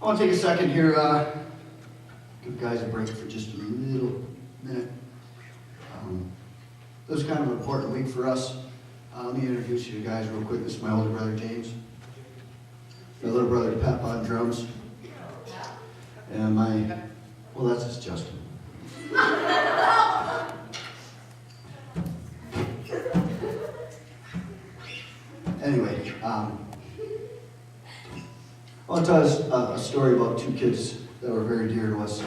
I want to take a second here, give you guys a break for just a little minute. This was kind of an important week for us. Let me introduce you guys real quick. This is my older brother, James. My little brother, Pep, on drums. And that's just Justin. Anyway, I want to tell us a story about two kids that were very dear to us.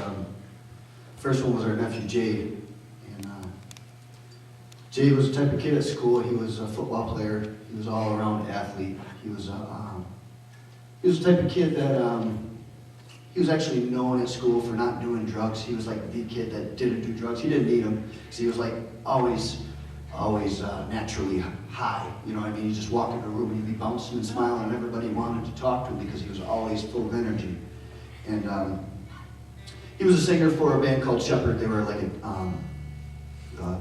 First one was our nephew, Jade. And Jade was the type of kid at school. He was a football player. He was all around athlete. He was the type of kid that he was actually known at school for not doing drugs. He was like the kid that didn't do drugs. He didn't need them because he was like always naturally high. You know what I mean? He'd just walk into a room and he'd be bouncing and smiling, and everybody wanted to talk to him because he was always full of energy. And he was a singer for a band called Shepherd. They were like a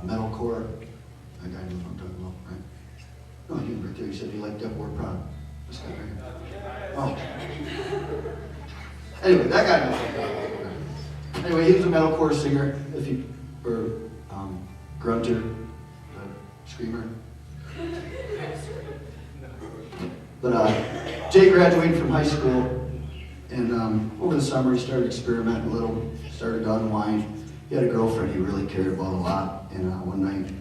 metalcore. That guy knows what I'm talking about, right? No, he was right there. He said he liked Upward Prod. This guy right here. Oh. Anyway, that guy knows what I'm talking about. Anyway, he was a metalcore singer, grunter, screamer. But Jay graduated from high school, and over the summer he started experimenting a little, started to unwind. He had a girlfriend he really cared about a lot, and one night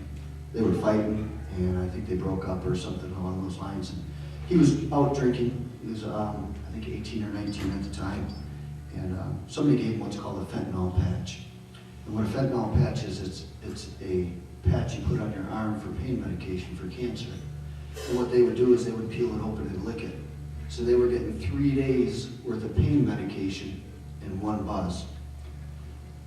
they were fighting, and I think they broke up or something along those lines. And he was out drinking. He was, I think, 18 or 19 at the time, and somebody gave him what's called a fentanyl patch. And what a fentanyl patch is, it's a patch you put on your arm for pain medication for cancer. And what they would do is they would peel it open and lick it. So they were getting 3 days worth of pain medication in one buzz.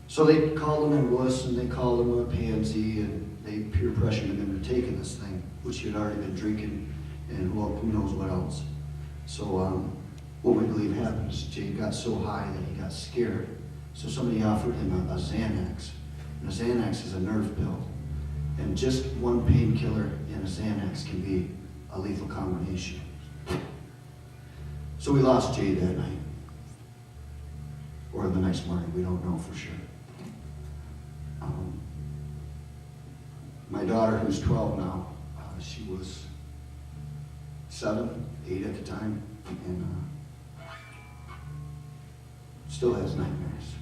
So they called him a wuss, and they called him a pansy, and they peer pressured him into taking this thing, which he had already been drinking, and who knows what else. So what we believe happened is Jay got so high that he got scared. So somebody offered him a Xanax. And a Xanax is a nerve pill. And just one painkiller and a Xanax can be a lethal combination. So we lost Jay that night. Or the next morning, we don't know for sure. My daughter, who's 12 now, she was 7, 8 at the time, and still has nightmares.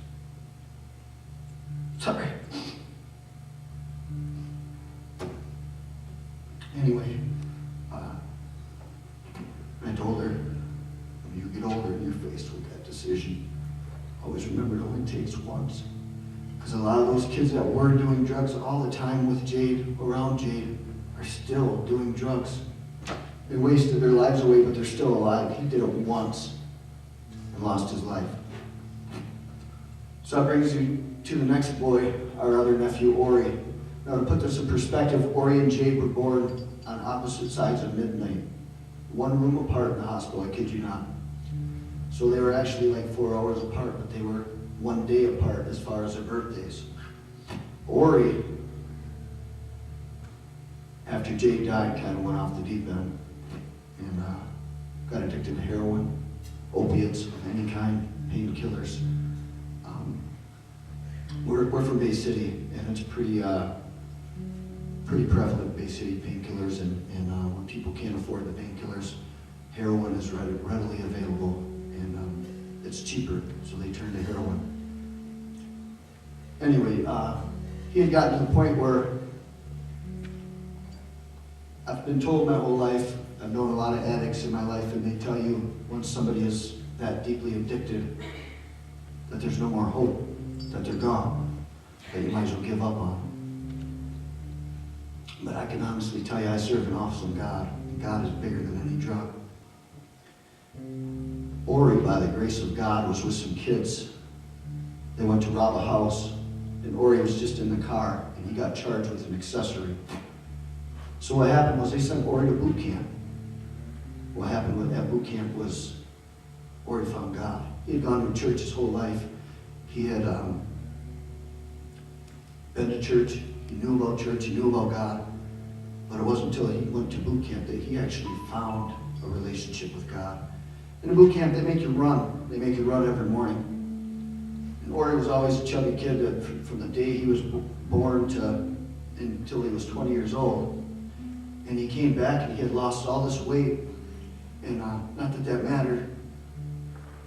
Sorry. Anyway, I told her, when you get older and you're faced with that decision, always remember it only takes once. Because a lot of those kids that were doing drugs all the time with Jade, around Jade, are still doing drugs. They wasted their lives away, but they're still alive. He did it once and lost his life. So that brings you to the next boy, our other nephew, Ory. Now, to put this in perspective, Ory and Jade were born on opposite sides of midnight. 1 room apart in the hospital, I kid you not. So they were actually like 4 hours apart, but they were 1 day apart as far as their birthdays. Ory, after Jade died, kind of went off the deep end and got addicted to heroin, opiates of any kind, painkillers. We're from Bay City, and it's pretty prevalent, Bay City painkillers, and when people can't afford the painkillers, heroin is readily available, and it's cheaper, so they turn to heroin. Anyway, he had gotten to the point where I've been told my whole life, I've known a lot of addicts in my life, and they tell you once somebody is that deeply addicted that there's no more hope, that they're gone, that you might as well give up on them. But I can honestly tell you, I serve an awesome God. God is bigger than any drug. Ory, by the grace of God, was with some kids. They went to rob a house, and Ory was just in the car, and he got charged with an accessory. So what happened was they sent Ory to boot camp. What happened with that boot camp was Ory found God. He had gone to church his whole life. He had been to church. He knew about church. He knew about God. But it wasn't until he went to boot camp that he actually found a relationship with God. In a boot camp, they make you run. They make you run every morning. And Ory was always a chubby kid that from the day he was born until he was 20 years old. And he came back and he had lost all this weight. And not that that mattered,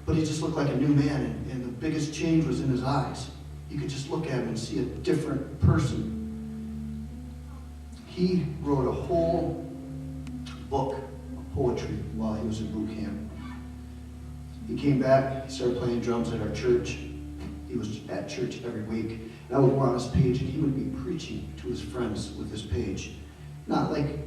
but he just looked like a new man. And the biggest change was in his eyes. You could just look at him and see a different person. He wrote a whole book of poetry while he was in boot camp. He came back, he started playing drums at our church. He was at church every week. And I would go on his page and he would be preaching to his friends with his page. Not like,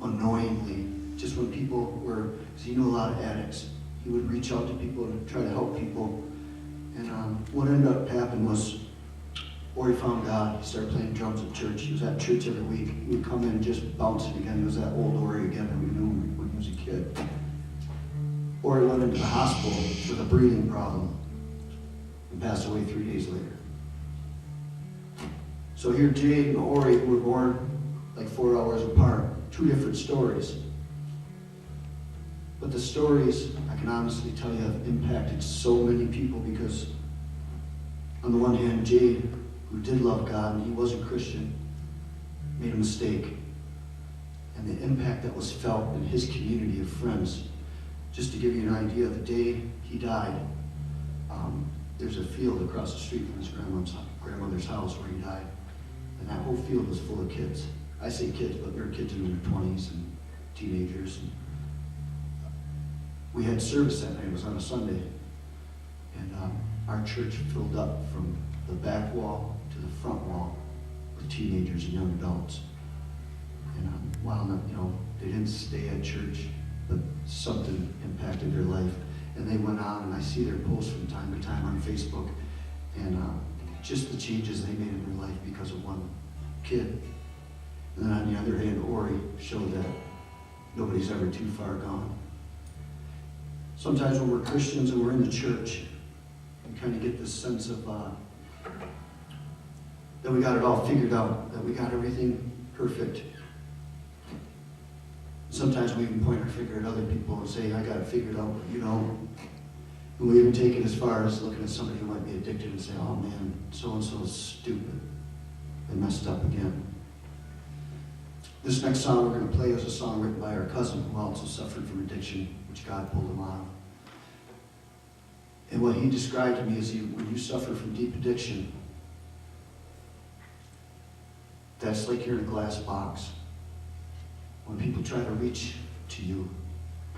annoyingly, just when people were, because he knew a lot of addicts. He would reach out to people and try to help people. And what ended up happening was, Ory found God. He started playing drums at church. He was at church every week. He would come in and just bouncing again. He was that old Ory again that we knew when he was a kid. Ory went into the hospital with a breathing problem and passed away 3 days later. So here Jade and Ory were born like 4 hours apart. 2 different stories. But the stories, I can honestly tell you, have impacted so many people because on the one hand, Jade, who did love God and he was a Christian, made a mistake. And the impact that was felt in his community of friends. Just to give you an idea, the day he died, there's a field across the street from his grandmother's house where he died. And that whole field was full of kids. I say kids, but there were kids in their 20s and teenagers. And we had service that night. It was on a Sunday. And our church filled up from the back wall to the front wall with teenagers and young adults. And while they didn't stay at church, but something impacted their life. And they went on, and I see their posts from time to time on Facebook, and just the changes they made in their life because of one kid. And then on the other hand, Ory showed that nobody's ever too far gone. Sometimes when we're Christians and we're in the church, we kind of get this sense of that we got it all figured out, that we got everything perfect. Sometimes we even point our finger at other people and say, I got it figured out, but you don't. And we even take it as far as looking at somebody who might be addicted and say, oh man, so-and-so is stupid. They messed up again. This next song we're going to play is a song written by our cousin who also suffered from addiction, which God pulled him out of. And what he described to me is when you suffer from deep addiction, that's like you're in a glass box. When people try to reach to you,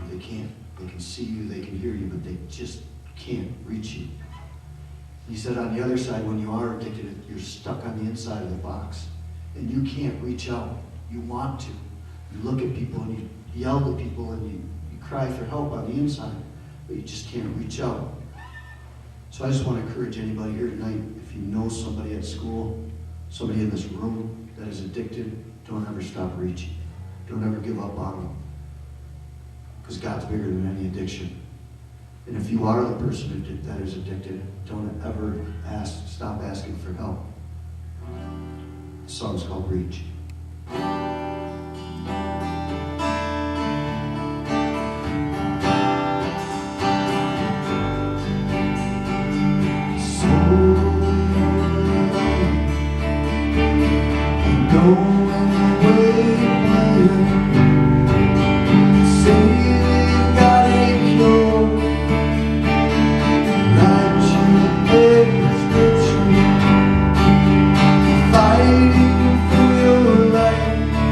they can't. They can see you, they can hear you, but they just can't reach you. He said on the other side, when you are addicted, you're stuck on the inside of the box. And you can't reach out. You want to. You look at people and you yell at people and you cry for help on the inside, but you just can't reach out. So I just want to encourage anybody here tonight, if you know somebody at school, somebody in this room that is addicted, don't ever stop reaching. Don't ever give up on them. Because God's bigger than any addiction. And if you are the person that is addicted, don't ever stop asking for help. The song's called Reach. Fighting for your life.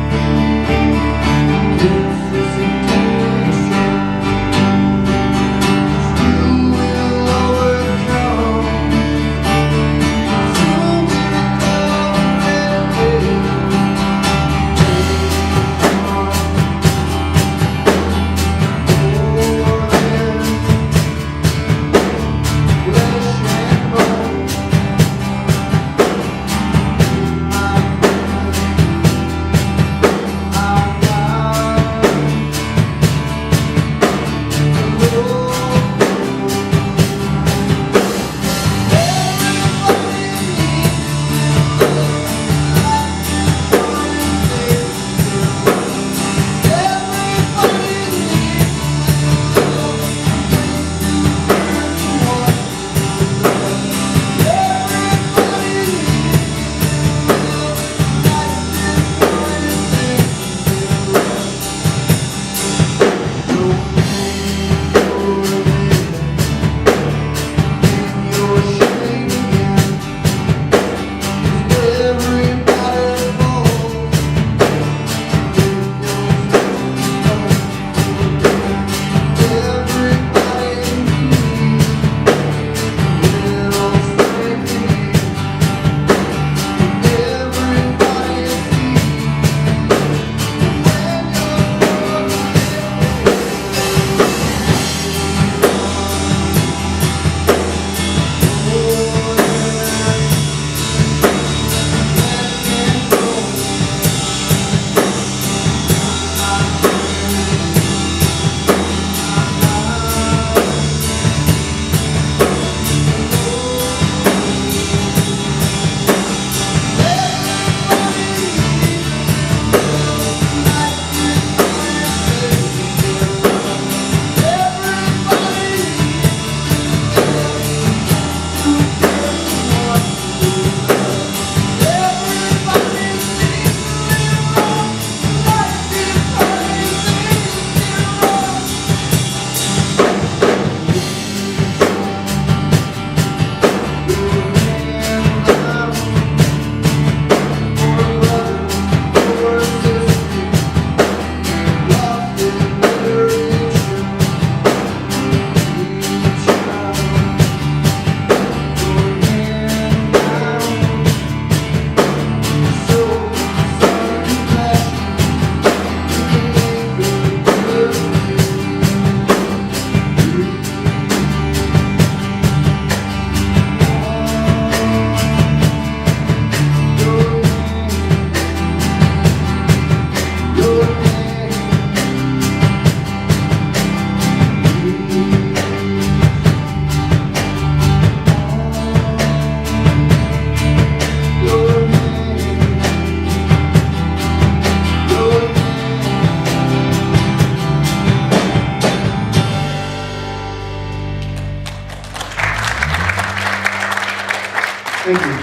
Thank you.